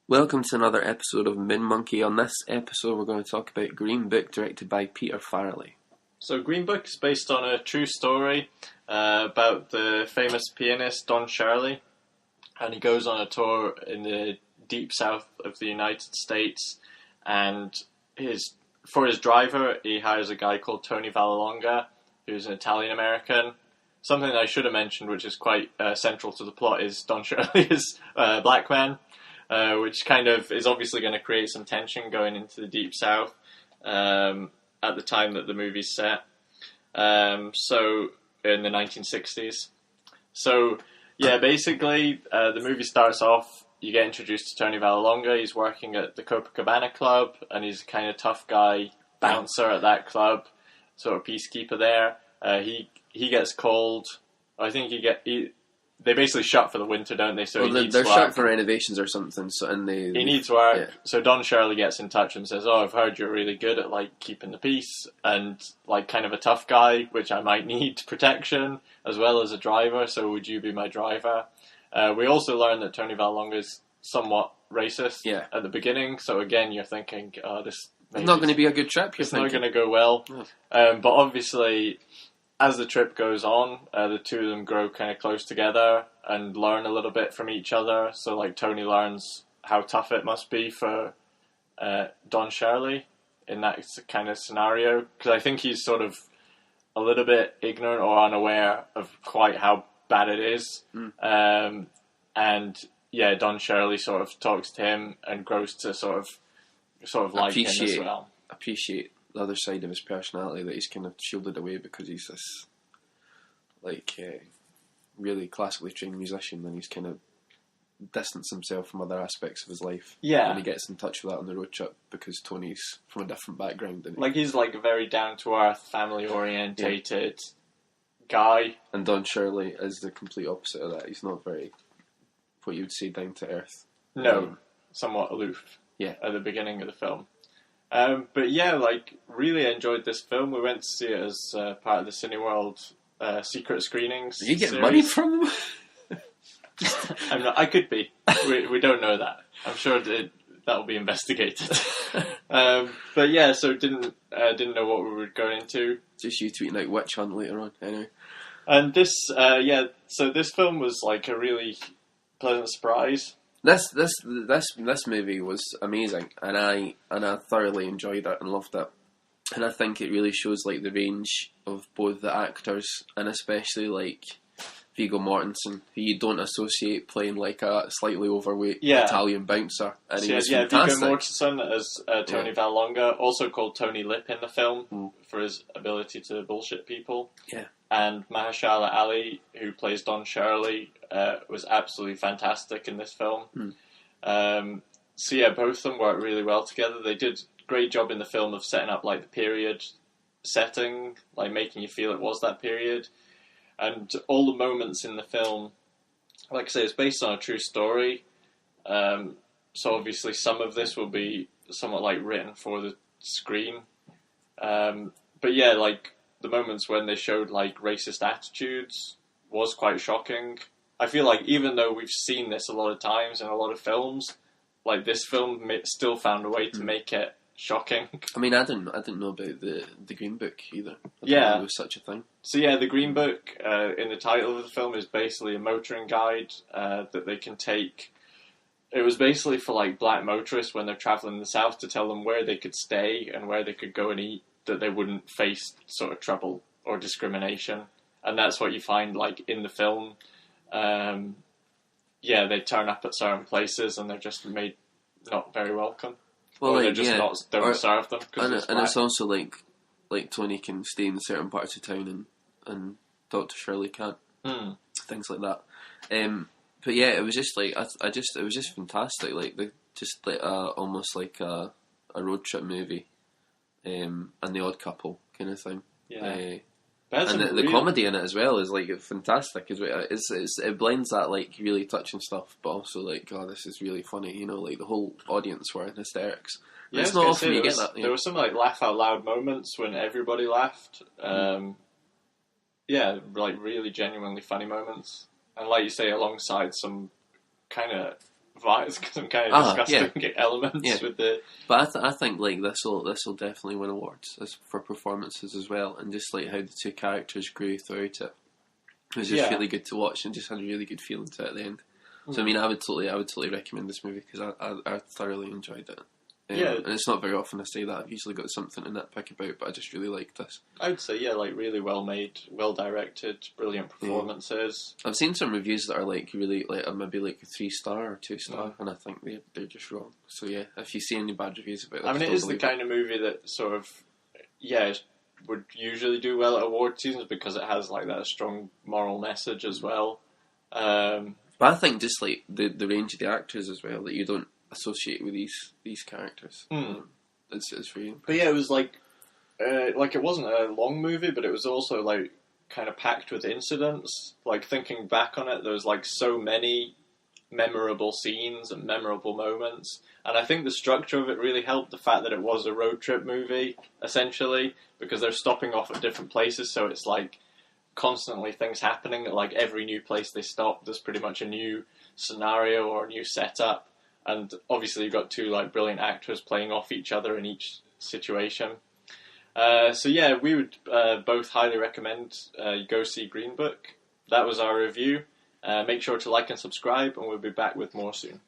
Welcome to another episode of Min Monkey. On this episode, we're going to talk about Green Book, directed by Peter Farrelly. So Green Book is based on a true story about the famous pianist Don Shirley, and he goes on a tour in the deep south of the United States, and for his driver, he hires a guy called Tony Vallelonga, who's an Italian-American. Something that I should have mentioned, which is quite central to the plot, is Don Shirley is a black man, which kind of is obviously going to create some tension going into the Deep South at the time that the movie's set. So in the 1960s. So yeah, basically the movie starts off. You get introduced to Tony Vallelonga. He's working at the Copacabana Club, and he's a kind of tough guy bouncer at that club, sort of peacekeeper there. He gets called. I think they basically shut for the winter, don't they? So they're shut for renovations or something. So he needs work. Yeah. So Don Shirley gets in touch and says, "Oh, I've heard you're really good at keeping the peace and kind of a tough guy, which I might need protection as well as a driver. So would you be my driver?" We also learn that Tony Vallelonga is somewhat racist at the beginning. So again, you're thinking, "Oh, this it's not going to be a good trip." It's not going to go well. But obviously, as the trip goes on, the two of them grow kind of close together and learn a little bit from each other. So, Tony learns how tough it must be for Don Shirley in that kind of scenario. Because I think he's sort of a little bit ignorant or unaware of quite how bad it is. And, yeah, Don Shirley sort of talks to him and grows to sort of like him as well. Appreciate the other side of his personality that he's kind of shielded away because he's this really classically trained musician, and he's kind of distanced himself from other aspects of his life. Yeah. And he gets in touch with that on the road trip because Tony's from a different background. He's a very down-to-earth, family-orientated guy. And Don Shirley is the complete opposite of that. He's not very, what you would say, down-to-earth. No, somewhat aloof. Yeah. At the beginning of the film. But yeah, really enjoyed this film. We went to see it as part of the Cineworld secret screenings. Do you get money from them? I could be. We don't know that. I'm sure that will be investigated. But yeah, so didn't know what we were going into. Just you tweeting out Witch Hunt later on, anyway. And this, so this film was a really pleasant surprise. This movie was amazing, and I thoroughly enjoyed it and loved it. And I think it really shows the range of both the actors, and especially Viggo Mortensen, who you don't associate playing a slightly overweight Italian bouncer. And he was fantastic. Viggo Mortensen as Tony Vallelonga, also called Tony Lip in the film for his ability to bullshit people. Yeah. And Mahershala Ali, who plays Don Shirley, was absolutely fantastic in this film. So yeah, both of them worked really well together. They did a great job in the film of setting up the period setting, making you feel it was that period. And all the moments in the film, like I say, it's based on a true story. So obviously some of this will be somewhat written for the screen. But yeah, the moments when they showed racist attitudes was quite shocking. I feel even though we've seen this a lot of times in a lot of films, this film still found a way to make it shocking. I mean, I didn't know about the Green Book either. I didn't know there was such a thing. So yeah, the Green Book in the title of the film is basically a motoring guide that they can take. It was basically for black motorists when they're traveling in the South to tell them where they could stay and where they could go and eat, that they wouldn't face sort of trouble or discrimination. And that's what you find in the film. They turn up at certain places and they're just made not very welcome. Well, or they're just don't serve them. And it's also Tony can stay in certain parts of town and Dr. Shirley can't. Things like that. But yeah, it was just it was just fantastic. Almost a road trip movie. And The Odd Couple kind of thing. Yeah. And the comedy in it as well is fantastic. It blends that really touching stuff, but also this is really funny. The whole audience were in hysterics. Yeah, it's not often you get that. There were some laugh out loud moments when everybody laughed. Really genuinely funny moments, and like you say, alongside some kind of some kind of disgusting elements Yeah. with the. But I think like this will definitely win awards for performances as well, and just like how the two characters grew throughout it. It was just really good to watch, and just had a really good feeling to it at the end. So I mean, I would totally recommend this movie because I thoroughly enjoyed it. And it's not very often I say that. I've usually got something to nitpick about, but I just really liked this. I would say, like really well made, well directed, brilliant performances. I've seen some reviews that are like really like maybe like 3-star or 2-star, and I think they're just wrong. So yeah, if you see any bad reviews about this, I mean, it is the kind of movie that sort of would usually do well at award seasons because it has like that strong moral message as well. But I think just like the range of the actors as well that you don't associate with these characters. It's really impressive. But yeah, it was like it wasn't a long movie, but it was also like kind of packed with incidents. Like thinking back on it, there was like so many memorable scenes and memorable moments, and I think the structure of it really helped. The fact that it was a road trip movie essentially, because they're stopping off at different places, so it's like constantly things happening. At like every new place they stop, there's pretty much a new scenario or a new setup. And obviously you've got two like brilliant actors playing off each other in each situation. So yeah, we would both highly recommend you go see Green Book. That was our review. Make sure to like and subscribe, and we'll be back with more soon.